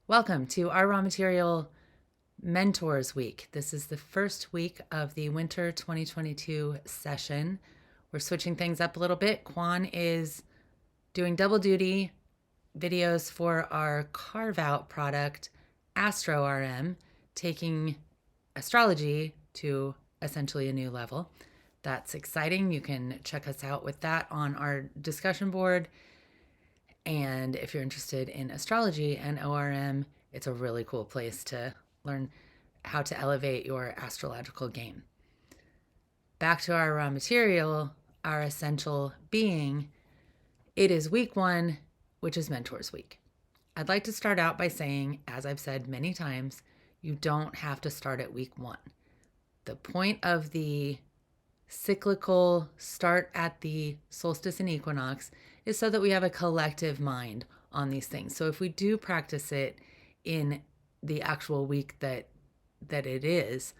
Welcome to our Raw Material Mentors Week. This is the first week of the winter 2022 session. We're switching things up a little bit. Kwan is doing double duty videos for our carve out product, Astro ORM, taking astrology to essentially a new level. That's exciting. You can check us out with that on our discussion board. And if you're interested in astrology and ORM, it's a really cool place to learn how to elevate your astrological game. Back to our raw material, our essential being. It is week 1, which is Mentors Week. I'd like to start out by saying, as I've said many times, you don't have to start at week 1. The point of the cyclical start at the solstice and equinox is so that we have a collective mind on these things. So if we do practice it in the actual week that it is,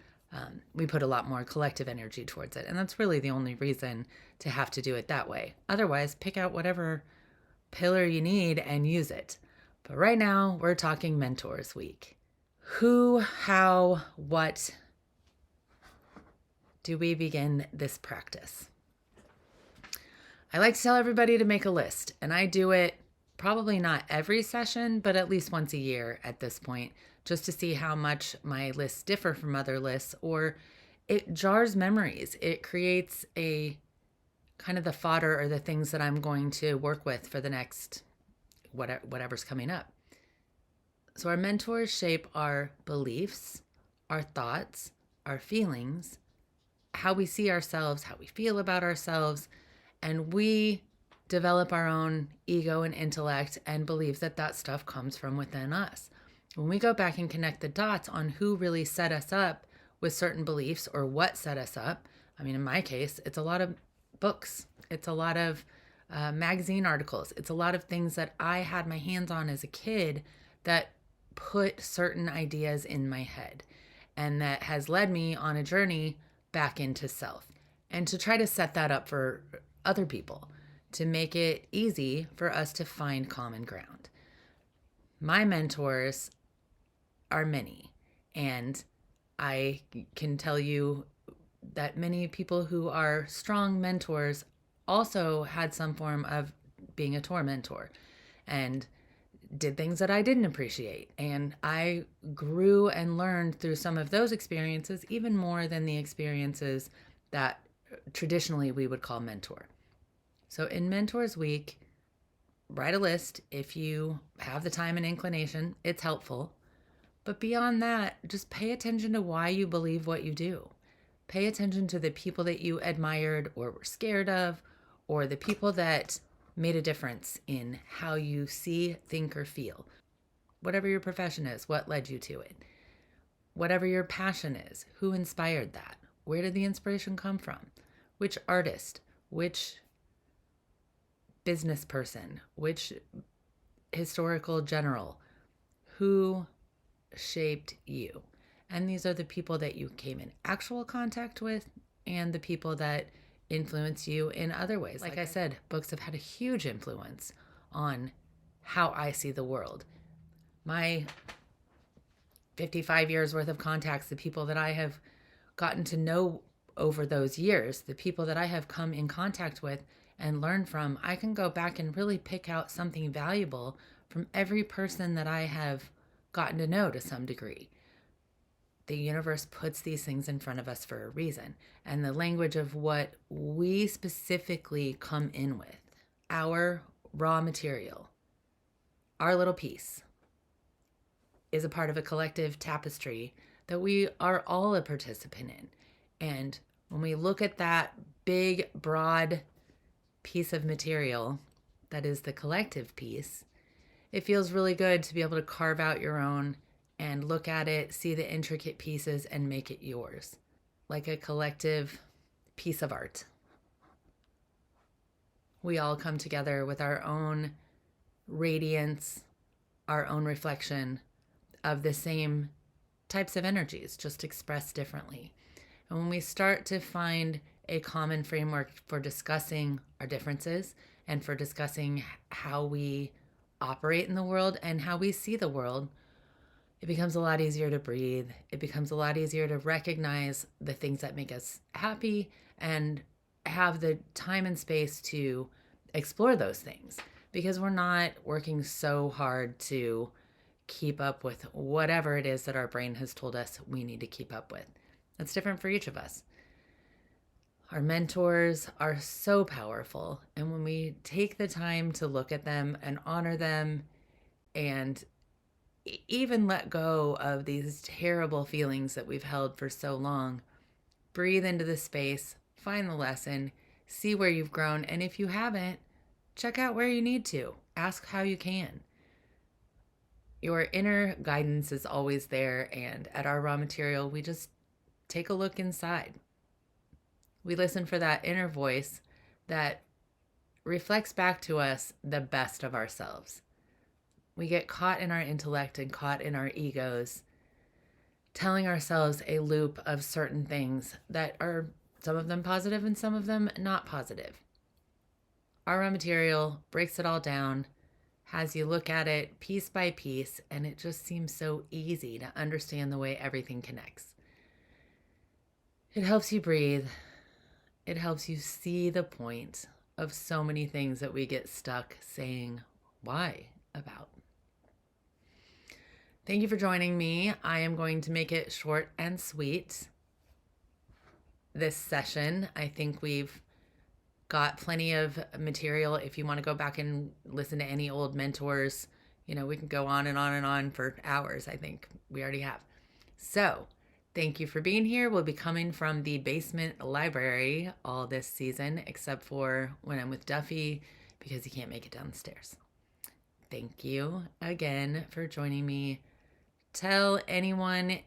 we put a lot more collective energy towards it. And that's really the only reason to have to do it that way. Otherwise, pick out whatever pillar you need and use it. But right now, we're talking Mentors Week. Who, how, what do we begin this practice? I like to tell everybody to make a list, and I do it probably not every session, but at least once a year at this point, just to see how much my lists differ from other lists, or it jars memories. It creates a kind of the fodder or the things that I'm going to work with for the next whatever's coming up. So our mentors shape our beliefs, our thoughts, our feelings, how we see ourselves, how we feel about ourselves, and we develop our own ego and intellect and believe that that stuff comes from within us. When we go back and connect the dots on who really set us up with certain beliefs or what set us up, I mean, in my case, it's a lot of books. It's a lot of magazine articles. It's a lot of things that I had my hands on as a kid that put certain ideas in my head. And that has led me on a journey back into self. And to try to set that up for other people, to make it easy for us to find common ground. My mentors are many, and I can tell you that many people who are strong mentors also had some form of being a tormentor and did things that I didn't appreciate. And I grew and learned through some of those experiences even more than the experiences that traditionally we would call mentor. So in Mentors Week, write a list if you have the time and inclination. It's helpful. But beyond that, just pay attention to why you believe what you do. Pay attention to the people that you admired or were scared of, or the people that made a difference in how you see, think, or feel. Whatever your profession is, what led you to it? Whatever your passion is, who inspired that? Where did the inspiration come from? Which artist? Which business person? Which historical general? Who shaped you? And these are the people that you came in actual contact with and the people that influence you in other ways. Like I said, books have had a huge influence on how I see the world. My 55 years worth of contacts, the people that I have gotten to know over those years, the people that I have come in contact with and learned from, I can go back and really pick out something valuable from every person that I have gotten to know to some degree. The universe puts these things in front of us for a reason. And the language of what we specifically come in with, our raw material, our little piece, is a part of a collective tapestry that we are all a participant in. And when we look at that big, broad piece of material that is the collective piece, it feels really good to be able to carve out your own and look at it, see the intricate pieces, and make it yours, like a collective piece of art. We all come together with our own radiance, our own reflection of the same types of energies, just expressed differently. And when we start to find a common framework for discussing our differences and for discussing how we operate in the world and how we see the world, it becomes a lot easier to breathe. It becomes a lot easier to recognize the things that make us happy and have the time and space to explore those things, because we're not working so hard to keep up with whatever it is that our brain has told us we need to keep up with. That's different for each of us. Our mentors are so powerful. And when we take the time to look at them and honor them and even let go of these terrible feelings that we've held for so long, breathe into the space, find the lesson, see where you've grown. And if you haven't, check out where you need to. Ask how you can. Your inner guidance is always there. And at our raw material, we just take a look inside. We listen for that inner voice that reflects back to us the best of ourselves. We get caught in our intellect and caught in our egos, telling ourselves a loop of certain things that are, some of them positive and some of them not positive. Our raw material breaks it all down, has you look at it piece by piece, and it just seems so easy to understand the way everything connects. It helps you breathe. It helps you see the point of so many things that we get stuck saying why about. Thank you for joining me. I am going to make it short and sweet this session. I think we've got plenty of material. If you want to go back and listen to any old mentors, we can go on and on and on for hours. I think we already have. So thank you for being here. We'll be coming from the basement library all this season, except for when I'm with Duffy, because he can't make it downstairs. Thank you again for joining me. Tell anyone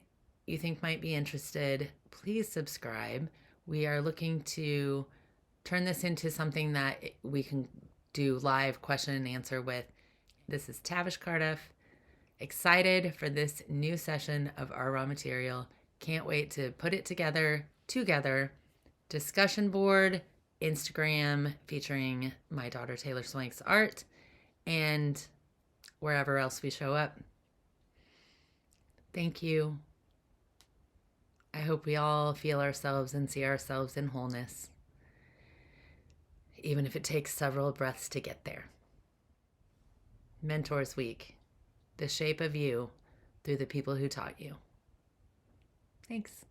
you think might be interested. Please subscribe. We are looking to turn this into something that we can do live question and answer with. This is Tavish Carduff. Excited for this new session of our raw material. Can't wait to put it together. Discussion board, Instagram featuring my daughter Taylor Swank's art, and wherever else we show up. Thank you. I hope we all feel ourselves and see ourselves in wholeness, even if it takes several breaths to get there. Mentors Week, the shape of you through the people who taught you. Thanks.